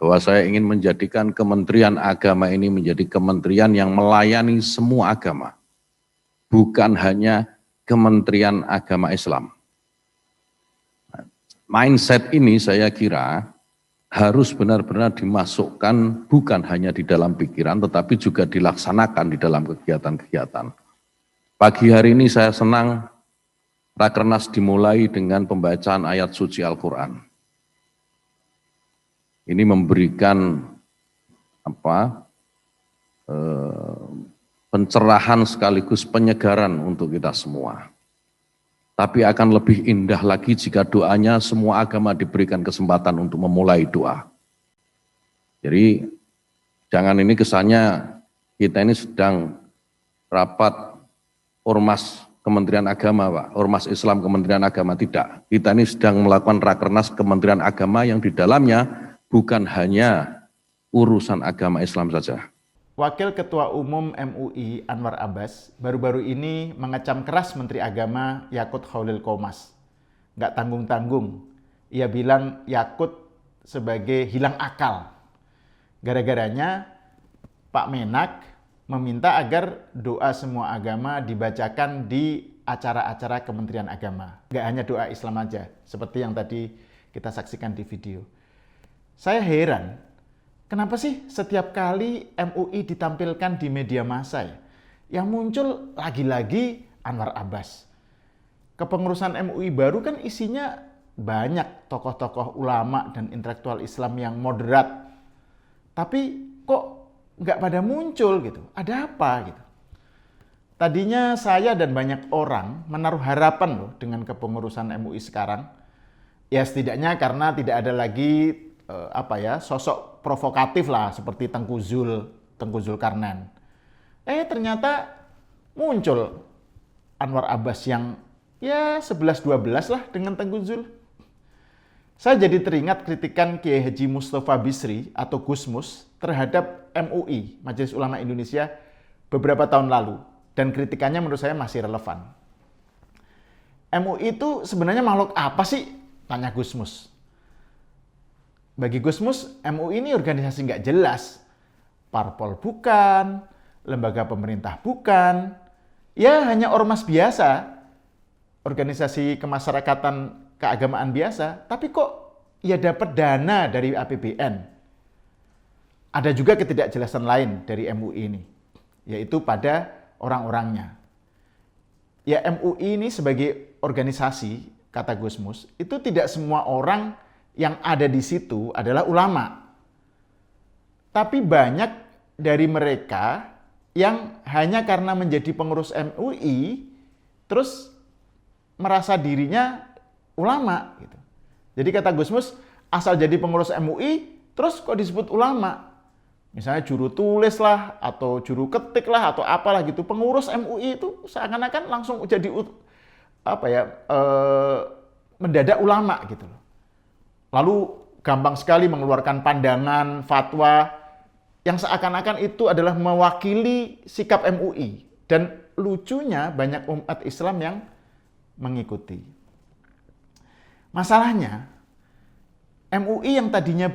bahwa saya ingin menjadikan Kementerian Agama ini menjadi kementerian yang melayani semua agama, bukan hanya Kementerian Agama Islam. Mindset ini saya kira harus benar-benar dimasukkan bukan hanya di dalam pikiran, tetapi juga dilaksanakan di dalam kegiatan-kegiatan. Pagi hari ini saya senang Rakernas dimulai dengan pembacaan ayat suci Al-Quran. Ini memberikan pencerahan sekaligus penyegaran untuk kita semua. Tapi akan lebih indah lagi jika doanya semua agama diberikan kesempatan untuk memulai doa. Jadi jangan ini kesannya kita ini sedang rapat ormas Kementerian Agama, Pak. Ormas Islam Kementerian Agama, tidak. Kita ini sedang melakukan Rakernas Kementerian Agama yang di dalamnya bukan hanya urusan agama Islam saja. Wakil Ketua Umum MUI Anwar Abbas baru-baru ini mengecam keras Menteri Agama Yakut Khalil Qomas. Nggak tanggung-tanggung, ia bilang Yakut sebagai hilang akal. Gara-garanya Pak Menak meminta agar doa semua agama dibacakan di acara-acara Kementerian Agama. Nggak hanya doa Islam aja, seperti yang tadi kita saksikan di video. Saya heran, kenapa sih setiap kali MUI ditampilkan di media massa ya, yang muncul lagi-lagi Anwar Abbas. Kepengurusan MUI baru kan isinya banyak tokoh-tokoh ulama dan intelektual Islam yang moderat. Tapi kok nggak pada muncul gitu? Ada apa gitu? Tadinya saya dan banyak orang menaruh harapan loh dengan kepengurusan MUI sekarang. Ya setidaknya karena tidak ada lagi sosok provokatif lah seperti Tengku Zulkarnain. Ternyata muncul Anwar Abbas yang ya 11-12 lah dengan Tengku Zul. Saya jadi teringat kritikan Kiai Haji Mustafa Bisri atau Gusmus terhadap MUI, Majelis Ulama Indonesia, beberapa tahun lalu. Dan kritikannya menurut saya masih relevan. MUI itu sebenarnya makhluk apa sih? Tanya Gusmus. Bagi Gusmus, MUI ini organisasi nggak jelas. Parpol bukan, lembaga pemerintah bukan. Ya hanya ormas biasa, organisasi kemasyarakatan keagamaan biasa. Tapi kok ya dapat dana dari APBN? Ada juga ketidakjelasan lain dari MUI ini, yaitu pada orang-orangnya. Ya MUI ini sebagai organisasi, kata Gusmus, itu tidak semua orang yang ada di situ adalah ulama. Tapi banyak dari mereka yang hanya karena menjadi pengurus MUI terus merasa dirinya ulama gitu. Jadi kata Gusmus, asal jadi pengurus MUI terus kok disebut ulama. Misalnya juru tulis lah atau juru ketik lah atau apalah gitu. Pengurus MUI itu seakan-akan langsung jadi mendadak ulama gitu loh. Lalu gampang sekali mengeluarkan pandangan, fatwa, yang seakan-akan itu adalah mewakili sikap MUI. Dan lucunya banyak umat Islam yang mengikuti. Masalahnya, MUI yang tadinya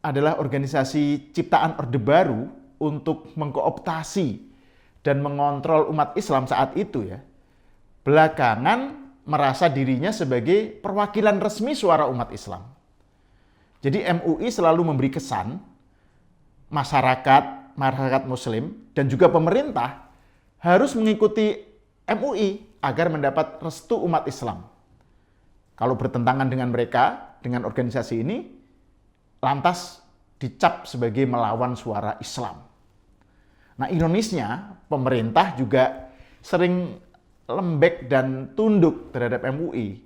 adalah organisasi ciptaan Orde Baru untuk mengkooptasi dan mengontrol umat Islam saat itu ya, belakangan merasa dirinya sebagai perwakilan resmi suara umat Islam. Jadi MUI selalu memberi kesan masyarakat Muslim dan juga pemerintah harus mengikuti MUI agar mendapat restu umat Islam. Kalau bertentangan dengan mereka, dengan organisasi ini, lantas dicap sebagai melawan suara Islam. Nah ironisnya, pemerintah juga sering lembek dan tunduk terhadap MUI.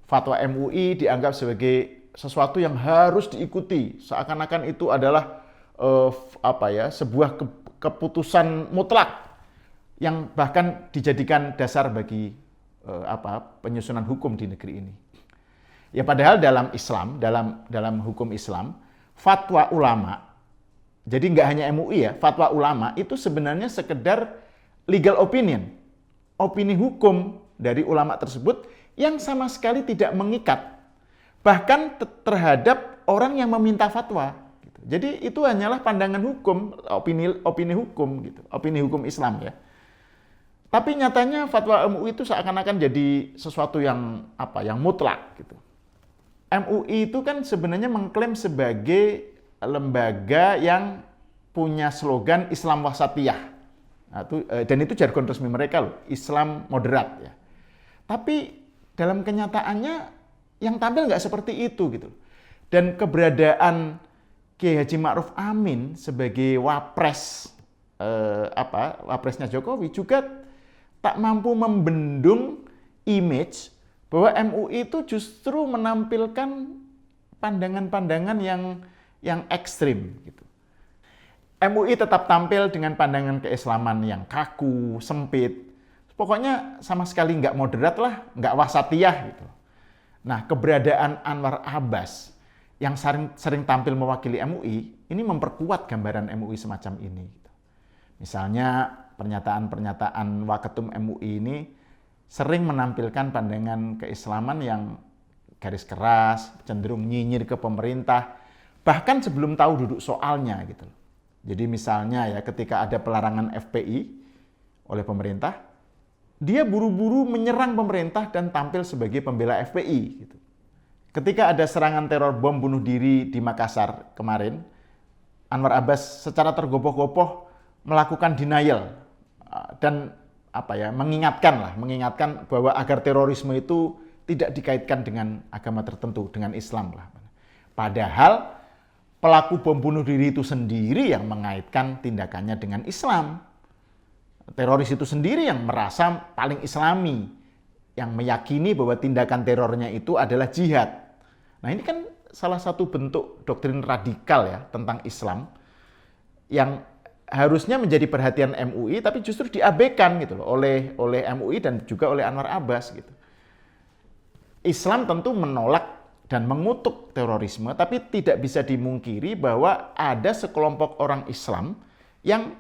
Fatwa MUI dianggap sebagai sesuatu yang harus diikuti, seakan-akan itu adalah sebuah keputusan mutlak yang bahkan dijadikan dasar bagi penyusunan hukum di negeri ini. Ya padahal dalam Islam, dalam hukum Islam, fatwa ulama, jadi nggak hanya MUI ya, fatwa ulama itu sebenarnya sekedar legal opinion, opini hukum dari ulama tersebut yang sama sekali tidak mengikat, bahkan terhadap orang yang meminta fatwa. Jadi itu hanyalah pandangan hukum, opini hukum gitu, opini hukum Islam ya. Tapi nyatanya fatwa MUI itu seakan-akan jadi sesuatu yang yang mutlak gitu. MUI itu kan sebenarnya mengklaim sebagai lembaga yang punya slogan Islam Wasatiyah. Dan itu jargon resmi mereka loh, Islam moderat ya. Tapi dalam kenyataannya yang tampil nggak seperti itu gitu. Dan keberadaan Kiai Haji Ma'ruf Amin sebagai wapresnya Jokowi juga tak mampu membendung image bahwa MUI itu justru menampilkan pandangan-pandangan yang ekstrim gitu. MUI tetap tampil dengan pandangan keislaman yang kaku, sempit. Pokoknya sama sekali nggak moderat lah, nggak wasatiyah gitu. Nah, keberadaan Anwar Abbas yang sering tampil mewakili MUI, ini memperkuat gambaran MUI semacam ini. Misalnya pernyataan-pernyataan Waketum MUI ini sering menampilkan pandangan keislaman yang garis keras, cenderung nyinyir ke pemerintah, bahkan sebelum tahu duduk soalnya gitu. Jadi misalnya ya ketika ada pelarangan FPI oleh pemerintah, dia buru-buru menyerang pemerintah dan tampil sebagai pembela FPI gitu. Ketika ada serangan teror bom bunuh diri di Makassar kemarin, Anwar Abbas secara tergopoh-gopoh melakukan denial dan mengingatkan bahwa agar terorisme itu tidak dikaitkan dengan agama tertentu, dengan Islam lah. Padahal pelaku bom bunuh diri itu sendiri yang mengaitkan tindakannya dengan Islam. Teroris itu sendiri yang merasa paling Islami, yang meyakini bahwa tindakan terornya itu adalah jihad. Nah, ini kan salah satu bentuk doktrin radikal ya tentang Islam yang harusnya menjadi perhatian MUI tapi justru diabaikan gitu loh oleh MUI dan juga oleh Anwar Abbas gitu. Islam tentu menolak dan mengutuk terorisme, tapi tidak bisa dimungkiri bahwa ada sekelompok orang Islam yang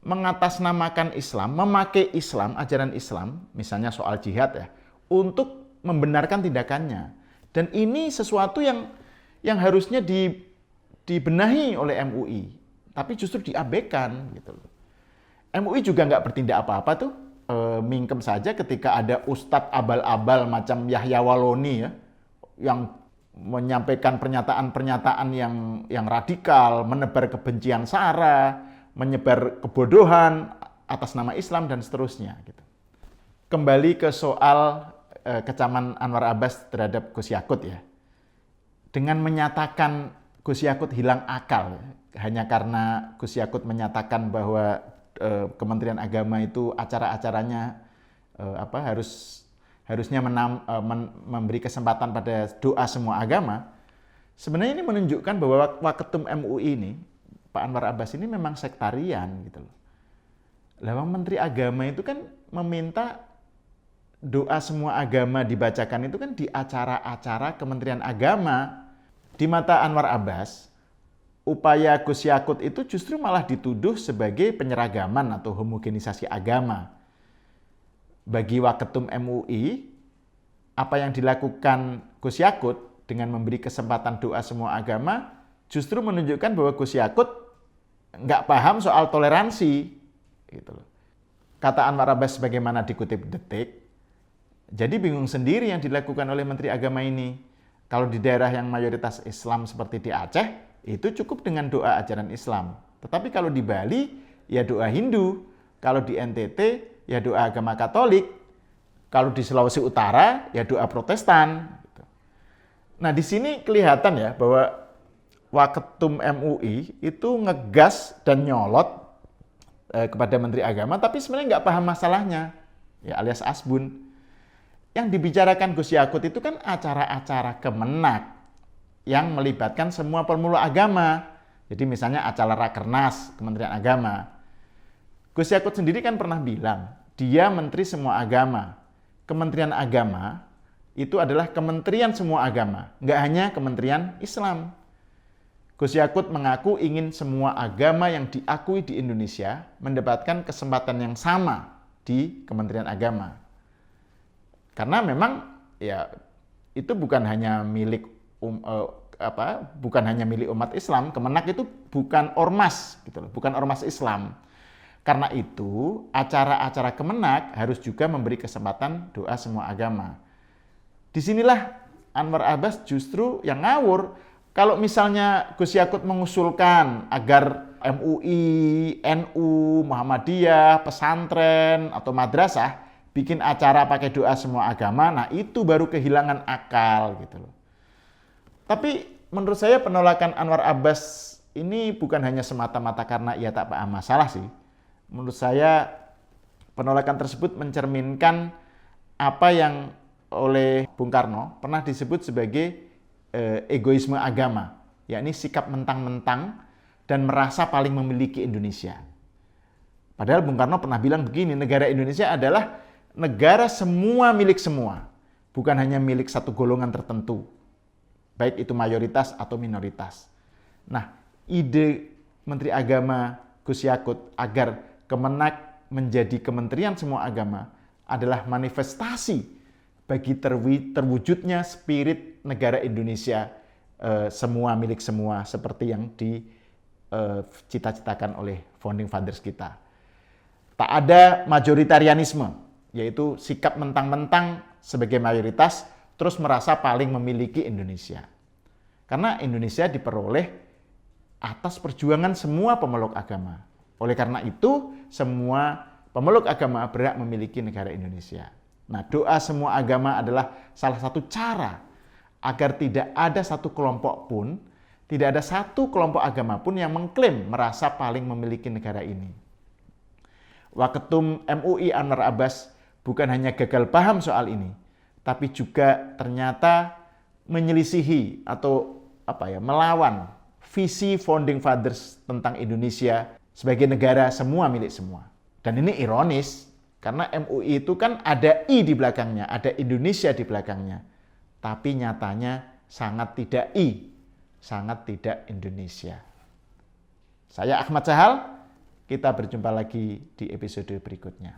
mengatasnamakan Islam, memakai Islam, ajaran Islam, misalnya soal jihad ya, untuk membenarkan tindakannya. Dan ini sesuatu yang harusnya dibenahi oleh MUI, tapi justru diabaikan gitu loh. MUI juga nggak bertindak apa-apa tuh, mingkem saja ketika ada ustadz abal-abal macam Yahya Waloni ya, yang menyampaikan pernyataan-pernyataan yang radikal, menebar kebencian sara, menyebar kebodohan atas nama Islam dan seterusnya gitu. Kembali ke soal kecaman Anwar Abbas terhadap Gus Yakut ya. Dengan menyatakan Gus Yakut hilang akal hanya karena Gus Yakut menyatakan bahwa Kementerian Agama itu acara-acaranya harusnya memberi kesempatan pada doa semua agama. Sebenarnya ini menunjukkan bahwa Waketum MUI ini, Pak Anwar Abbas ini memang sektarian gitu loh. Lah Menteri Agama itu kan meminta doa semua agama dibacakan itu kan di acara-acara Kementerian Agama. Di mata Anwar Abbas, upaya Gus Yakut itu justru malah dituduh sebagai penyeragaman atau homogenisasi agama. Bagi Waketum MUI, apa yang dilakukan Gus Yakut dengan memberi kesempatan doa semua agama justru menunjukkan bahwa Gus Yakut nggak paham soal toleransi. Gitu loh. Kata Anwar Abbas sebagaimana dikutip Detik, jadi bingung sendiri yang dilakukan oleh Menteri Agama ini. Kalau di daerah yang mayoritas Islam seperti di Aceh, itu cukup dengan doa ajaran Islam. Tetapi kalau di Bali, ya doa Hindu. Kalau di NTT, ya doa agama Katolik. Kalau di Sulawesi Utara, ya doa Protestan. Nah, di sini kelihatan ya bahwa Waketum MUI itu ngegas dan nyolot kepada Menteri Agama, tapi sebenarnya nggak paham masalahnya, ya alias asbun. Yang dibicarakan Gus Yakut itu kan acara-acara Kemenak yang melibatkan semua pemeluk agama. Jadi misalnya acara Rakernas Kementerian Agama. Gus Yakut sendiri kan pernah bilang, dia menteri semua agama. Kementerian Agama itu adalah kementerian semua agama, nggak hanya kementerian Islam. Gus Yakut mengaku ingin semua agama yang diakui di Indonesia mendapatkan kesempatan yang sama di Kementerian Agama. Karena memang ya itu bukan hanya milik bukan hanya milik umat Islam. Kemenak itu bukan ormas gitu loh, bukan ormas Islam. Karena itu, acara-acara Kemenak harus juga memberi kesempatan doa semua agama. Disinilah Anwar Abbas justru yang ngawur. Kalau misalnya Gus Yakut mengusulkan agar MUI, NU, Muhammadiyah, pesantren, atau madrasah bikin acara pakai doa semua agama, nah itu baru kehilangan akal gitu loh. Tapi menurut saya penolakan Anwar Abbas ini bukan hanya semata-mata karena ia tak paham masalah sih. Menurut saya penolakan tersebut mencerminkan apa yang oleh Bung Karno pernah disebut sebagai egoisme agama, yakni sikap mentang-mentang dan merasa paling memiliki Indonesia. Padahal Bung Karno pernah bilang begini, negara Indonesia adalah negara semua milik semua, bukan hanya milik satu golongan tertentu, baik itu mayoritas atau minoritas. Nah, ide Menteri Agama Gus Yakut agar Kemenak menjadi kementerian semua agama adalah manifestasi bagi terwujudnya spirit negara Indonesia semua milik semua seperti yang dicita-citakan oleh founding fathers kita. Tak ada majoritarianisme, yaitu sikap mentang-mentang sebagai mayoritas terus merasa paling memiliki Indonesia. Karena Indonesia diperoleh atas perjuangan semua pemeluk agama. Oleh karena itu, semua pemeluk agama berhak memiliki negara Indonesia. Nah, doa semua agama adalah salah satu cara agar tidak ada satu kelompok pun, tidak ada satu kelompok agama pun yang mengklaim merasa paling memiliki negara ini. Waketum MUI Anwar Abbas bukan hanya gagal paham soal ini, tapi juga ternyata menyelisihi atau melawan visi founding fathers tentang Indonesia sebagai negara semua milik semua. Dan ini ironis, karena MUI itu kan ada I di belakangnya, ada Indonesia di belakangnya. Tapi nyatanya sangat tidak I, sangat tidak Indonesia. Saya Ahmad Sahal, kita berjumpa lagi di episode berikutnya.